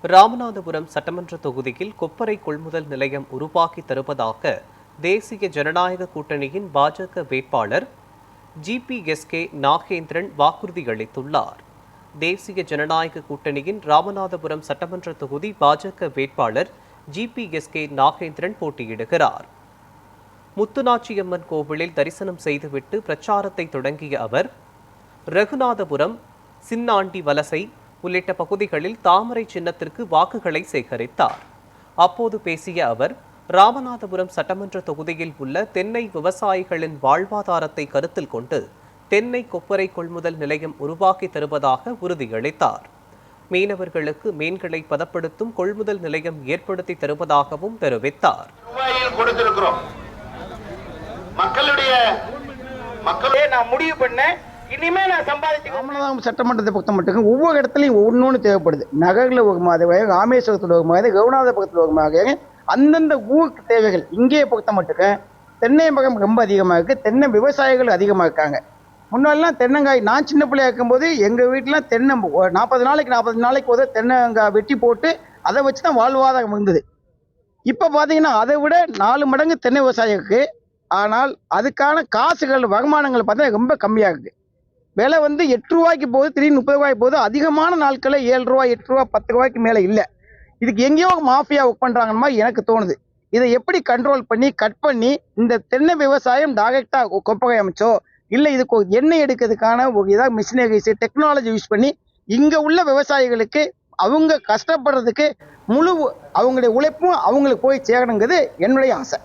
ராமநாதபுரம் சட்டமன்ற தொகுதியில் கொப்பரை கொள்முதல் நிலையம் உருவாக்கி தருவதாக தேசிய ஜனநாயக கூட்டணியின் பாஜக வேட்பாளர் GPSK நாகேந்திரன் வாக்குறுதி அளித்துள்ளார். தேசிய ஜனநாயக கூட்டணியின் ராமநாதபுரம் சட்டமன்ற தொகுதி பாஜக வேட்பாளர் GPSK நாகேந்திரன் போட்டியிடுகிறார். முத்துநாச்சியம்மன் கோவிலில் தரிசனம் செய்துவிட்டு பிரச்சாரத்தை தொடங்கிய அவர் ரகுநாதபுரம், சின்னாண்டி வலசை உள்ளிட்ட பகுதிகளில் தாமரை சின்னத்திற்கு வாக்குகளை சேகரித்தார். அப்போது பேசிய அவர், ராமநாதபுரம் சட்டமன்ற தொகுதியில் உள்ள தென்னை விவசாயிகளின் வாழ்வாதாரத்தை கருத்தில் கொண்டு தென்னை கொப்பரை கொள்முதல் நிலையம் உருவாக்கி தருவதாக உறுதியளித்தார். மீனவர்களுக்கு மீன்களை பதப்படுத்தும் கொள்முதல் நிலையம் ஏற்படுத்தி தருவதாகவும் தெரிவித்தார். மக்களே நான் முடிவு பண்ணேன், இனிமே நான் சம்பாதிச்சு ராமநாதபுரம் சட்டமன்றத்தை பொறுத்த மட்டும் ஒவ்வொரு இடத்துலையும் ஒன்று தேவைப்படுது. நகரில் ஒரு ராமேஸ்வரத்தில் ஒரு கவுனாதபுரத்தில் ஒரு அந்தந்த ஊருக்கு தேவைகள். இங்கே பொறுத்த மட்டும் தென்னை மரம் ரொம்ப அதிகமாக இருக்குது, தென்னை விவசாயிகள் அதிகமாக இருக்காங்க. முன்னாடிலாம் தென்னங்காய், நான் சின்ன பிள்ளையா இருக்கும்போது எங்கள் வீட்டில் தென்னை 40 நாளைக்கு ஒரு தென்னங்காய் வெட்டி போட்டு அதை வச்சு தான் வாழ்வாதாரம் இருந்தது. இப்போ பார்த்தீங்கன்னா அதை விட 4 மடங்கு தென்னை விவசாயிக்கு. ஆனால் அதுக்கான காசுகள், வருமானங்கள் பார்த்தா ரொம்ப கம்மியாக இருக்குது. விலை 8 ரூபாய்க்கு போகுது, திடீர்னு 30 ரூபாய்க்கு போகுது. அதிகமான நாட்களில் 7 ரூபாய், 8 ரூபா, 10 ரூபாய்க்கு மேலே இல்லை. இதுக்கு எங்கேயோ மாஃபியா ஒர்க் பண்ணுறாங்கன்னு மாதிரி எனக்கு தோணுது. இதை எப்படி கண்ட்ரோல் பண்ணி கட் பண்ணி இந்த தென்னை விவசாயம் டைரெக்டாக கொப்பகை அமைச்சோ இல்லை இதுக்கு எண்ணெய் எடுக்கிறதுக்கான ஒரு ஏதாவது மிஷினரிஸ், டெக்னாலஜி யூஸ் பண்ணி இங்கே உள்ள விவசாயிகளுக்கு அவங்க கஷ்டப்படுறதுக்கு முழு அவங்களுடைய உழைப்பும் அவங்களுக்கு போய் சேரணுங்கிறது என்னுடைய ஆசை.